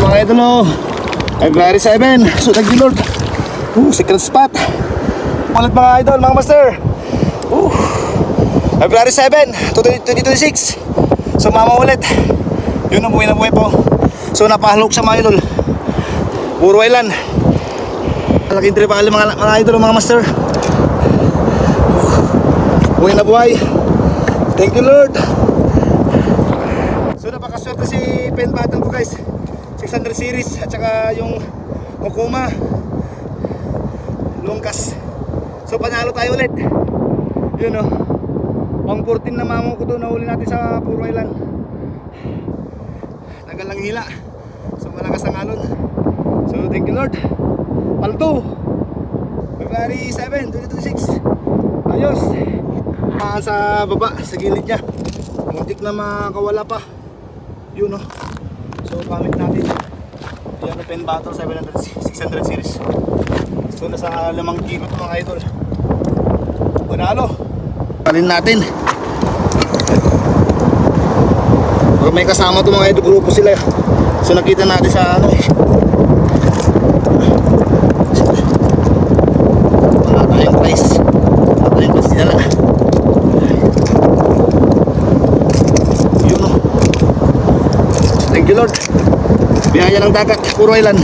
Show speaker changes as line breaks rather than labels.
mga idol, oh. February 7. So thank you Lord. Secret spot. Ulit mga idol, mga master. February 7, 2026. So mama ulit. Yun ang buhay na buhay po. So napahalok sa mga idol. Puro island. Malaking tripali mga idol, mga master. Buhay na buhay. Thank you Lord. So napakaswerte si pen battle ko guys. 600 series at saka yung Okuma Longkas. So panalo tayo ulit. Yun o, pang 14 na mamo ko doon. Nahuli natin sa Puro Island. Tagal lang hila. So malakas ang alon. So thank you Lord. Paldo February 7, 2026. Ayos. Sa baba, sa gilid niya. Muntik na makawala pa. Yun o. So gamit natin. Yan ang pen battle 600 series. So nasa 5 kilo ito mga idol. Panalo. Palin natin. Pag may kasama ito mga idol, grupo sila. So nakita natin sa ano eh. Wala tayong price. Wala tayong price nila. Yun o. Thank you Lord. Biyaya ng dagat, Puro Island.